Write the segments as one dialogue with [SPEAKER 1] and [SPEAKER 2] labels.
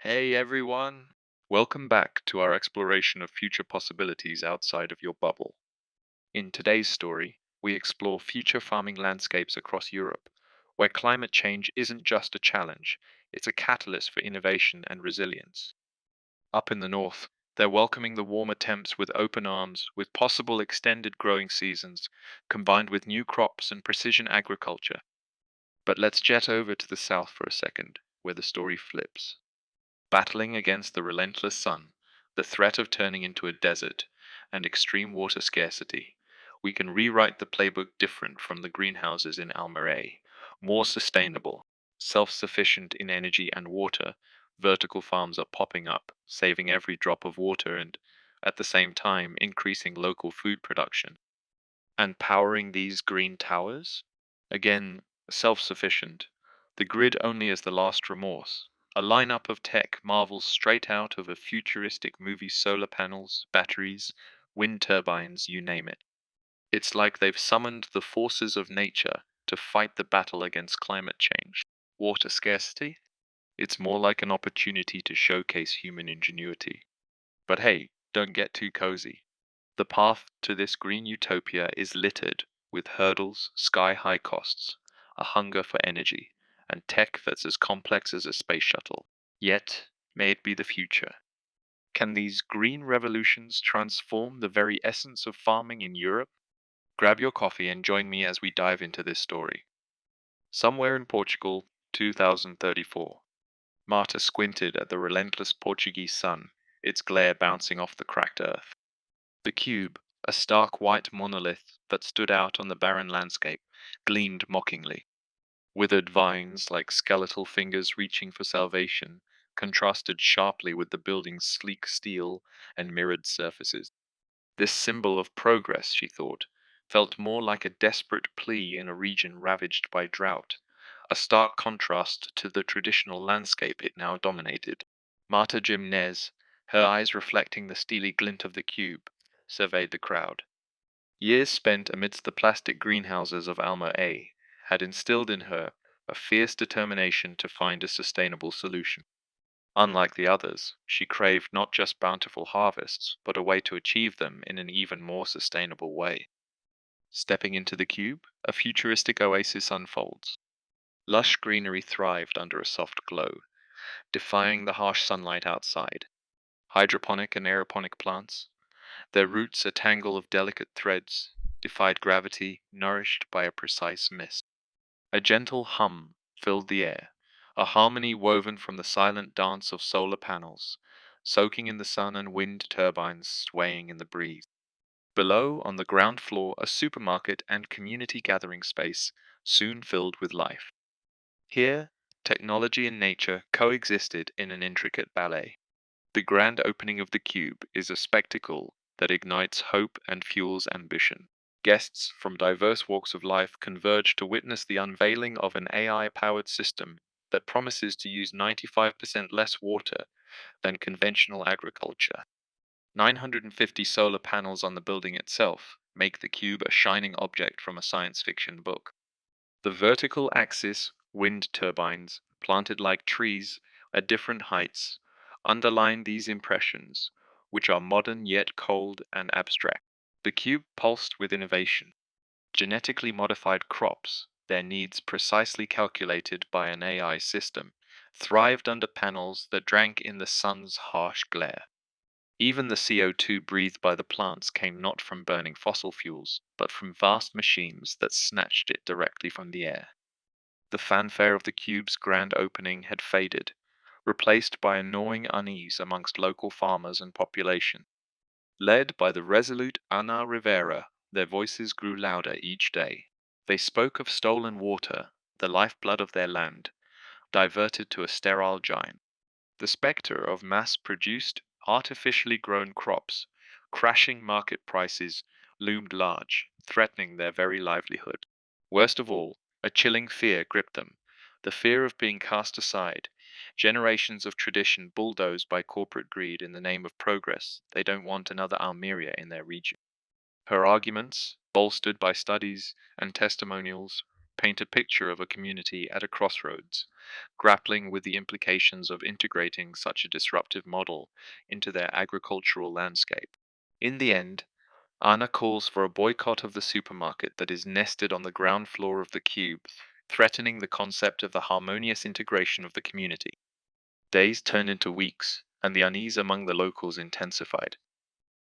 [SPEAKER 1] Hey everyone! Welcome back to our exploration of future possibilities outside of your bubble. In today's story, we explore future farming landscapes across Europe, where climate change isn't just a challenge, it's a catalyst for innovation and resilience. Up in the north, they're welcoming the warmer temps with open arms, with possible extended growing seasons, combined with new crops and precision agriculture. But let's jet over to the south for a second, where the story flips. Battling against the relentless sun, the threat of turning into a desert, and extreme water scarcity, we can rewrite the playbook different from the greenhouses in Almaray. More sustainable, self-sufficient in energy and water, vertical farms are popping up, saving every drop of water and, at the same time, increasing local food production. And powering these green towers? Again, self-sufficient. The grid only as the last remorse. A lineup of tech marvels straight out of a futuristic movie: solar panels, batteries, wind turbines, you name it. It's like they've summoned the forces of nature to fight the battle against climate change. Water scarcity? It's more like an opportunity to showcase human ingenuity. But hey, don't get too cozy. The path to this green utopia is littered with hurdles, sky-high costs, a hunger for energy, and tech that's as complex as a space shuttle. Yet, may it be the future. Can these green revolutions transform the very essence of farming in Europe? Grab your coffee and join me as we dive into this story. Somewhere in Portugal, 2034. Marta squinted at the relentless Portuguese sun, its glare bouncing off the cracked earth. The cube, a stark white monolith that stood out on the barren landscape, gleamed mockingly. Withered vines, like skeletal fingers reaching for salvation, contrasted sharply with the building's sleek steel and mirrored surfaces. This symbol of progress, she thought, felt more like a desperate plea in a region ravaged by drought, a stark contrast to the traditional landscape it now dominated. Marta Gimnez, her eyes reflecting the steely glint of the cube, surveyed the crowd. Years spent amidst the plastic greenhouses of Alma A had instilled in her a fierce determination to find a sustainable solution. Unlike the others, she craved not just bountiful harvests, but a way to achieve them in an even more sustainable way. Stepping into the cube, a futuristic oasis unfolds. Lush greenery thrived under a soft glow, defying the harsh sunlight outside. Hydroponic and aeroponic plants, their roots a tangle of delicate threads, defied gravity, nourished by a precise mist. A gentle hum filled the air, a harmony woven from the silent dance of solar panels, soaking in the sun and wind turbines swaying in the breeze. Below, on the ground floor, a supermarket and community gathering space soon filled with life. Here, technology and nature coexisted in an intricate ballet. The grand opening of the cube is a spectacle that ignites hope and fuels ambition. Guests from diverse walks of life converge to witness the unveiling of an AI-powered system that promises to use 95% less water than conventional agriculture. 950 solar panels on the building itself make the cube a shining object from a science fiction book. The vertical axis wind turbines, planted like trees at different heights, underline these impressions, which are modern yet cold and abstract. The cube pulsed with innovation. Genetically modified crops, their needs precisely calculated by an AI system, thrived under panels that drank in the sun's harsh glare. Even the CO2 breathed by the plants came not from burning fossil fuels, but from vast machines that snatched it directly from the air. The fanfare of the cube's grand opening had faded, replaced by a gnawing unease amongst local farmers and population. Led by the resolute Ana Rivera, their voices grew louder each day. They spoke of stolen water, the lifeblood of their land, diverted to a sterile giant. The specter of mass-produced, artificially grown crops, crashing market prices, loomed large, threatening their very livelihood. Worst of all, a chilling fear gripped them, the fear of being cast aside, generations of tradition bulldozed by corporate greed in the name of progress. They don't want another Almeria in their region. Her arguments, bolstered by studies and testimonials, paint a picture of a community at a crossroads, grappling with the implications of integrating such a disruptive model into their agricultural landscape. In the end, Anna calls for a boycott of the supermarket that is nested on the ground floor of the cube, threatening the concept of the harmonious integration of the community. Days turned into weeks, and the unease among the locals intensified.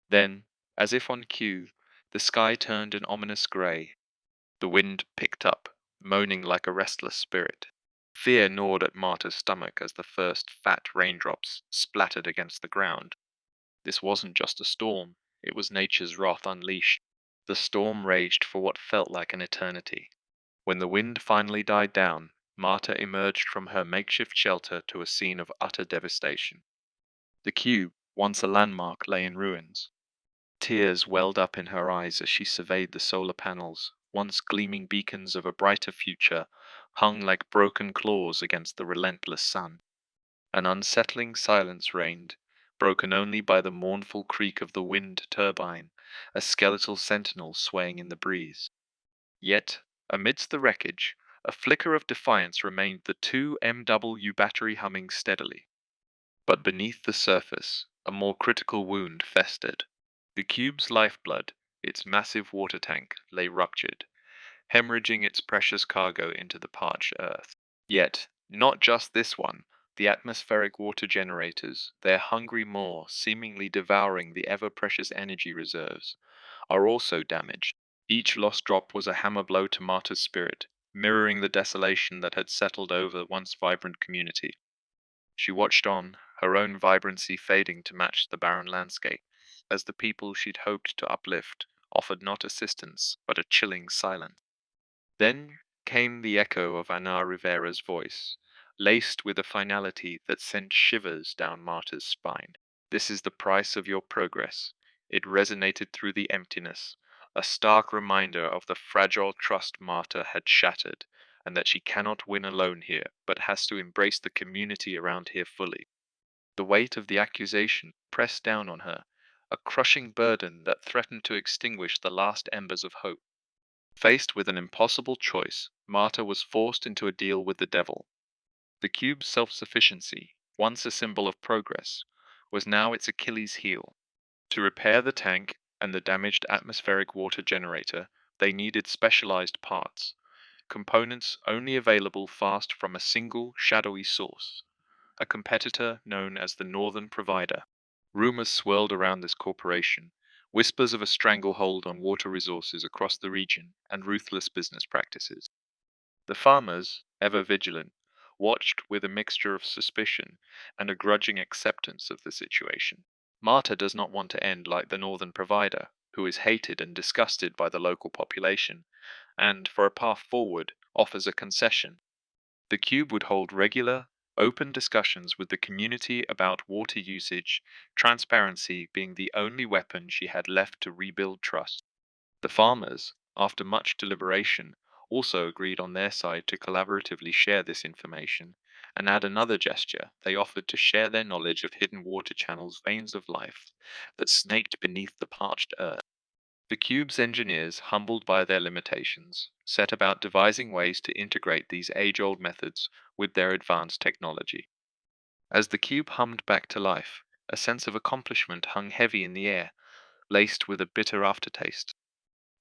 [SPEAKER 1] Then, as if on cue, the sky turned an ominous grey. The wind picked up, moaning like a restless spirit. Fear gnawed at Marta's stomach as the first fat raindrops splattered against the ground. This wasn't just a storm, it was nature's wrath unleashed. The storm raged for what felt like an eternity. When the wind finally died down, Marta emerged from her makeshift shelter to a scene of utter devastation. The cube, once a landmark, lay in ruins. Tears welled up in her eyes as she surveyed the solar panels, once gleaming beacons of a brighter future, hung like broken claws against the relentless sun. An unsettling silence reigned, broken only by the mournful creak of the wind turbine, a skeletal sentinel swaying in the breeze. Yet, amidst the wreckage, a flicker of defiance remained, the 2 MW battery humming steadily. But beneath the surface, a more critical wound festered. The cube's lifeblood, its massive water tank, lay ruptured, hemorrhaging its precious cargo into the parched earth. Yet, not just this one, the atmospheric water generators, their hungry maw seemingly devouring the ever-precious energy reserves, are also damaged. Each lost drop was a hammer blow to Marta's spirit, mirroring the desolation that had settled over the once vibrant community. She watched on, her own vibrancy fading to match the barren landscape, as the people she'd hoped to uplift offered not assistance but a chilling silence. Then came the echo of Ana Rivera's voice, laced with a finality that sent shivers down Marta's spine. "This is the price of your progress." It resonated through the emptiness, a stark reminder of the fragile trust Marta had shattered, and that she cannot win alone here, but has to embrace the community around here fully. The weight of the accusation pressed down on her, a crushing burden that threatened to extinguish the last embers of hope. Faced with an impossible choice, Marta was forced into a deal with the devil. The cube's self-sufficiency, once a symbol of progress, was now its Achilles heel. To repair the tank and the damaged atmospheric water generator, they needed specialized parts, components only available fast from a single, shadowy source, a competitor known as the Northern Provider. Rumors swirled around this corporation, whispers of a stranglehold on water resources across the region and ruthless business practices. The farmers, ever vigilant, watched with a mixture of suspicion and a grudging acceptance of the situation. Marta does not want to end like the Northern Provider, who is hated and disgusted by the local population, and, for a path forward, offers a concession. The Cube would hold regular, open discussions with the community about water usage, transparency being the only weapon she had left to rebuild trust. The farmers, after much deliberation, also agreed on their side to collaboratively share this information, and add another gesture: they offered to share their knowledge of hidden water channels, veins of life that snaked beneath the parched earth. The cube's engineers, humbled by their limitations, set about devising ways to integrate these age-old methods with their advanced technology. As the cube hummed back to life, a sense of accomplishment hung heavy in the air, laced with a bitter aftertaste.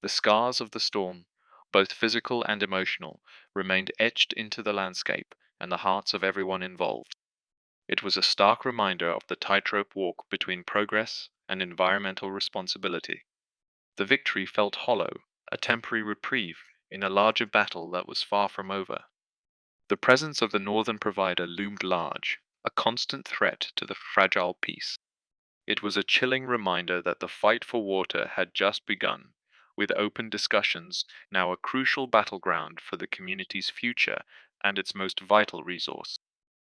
[SPEAKER 1] The scars of the storm, both physical and emotional, remained etched into the landscape and the hearts of everyone involved. It was a stark reminder of the tightrope walk between progress and environmental responsibility. The victory felt hollow, a temporary reprieve in a larger battle that was far from over. The presence of the Northern Provider loomed large, a constant threat to the fragile peace. It was a chilling reminder that the fight for water had just begun, with open discussions now a crucial battleground for the community's future and its most vital resource.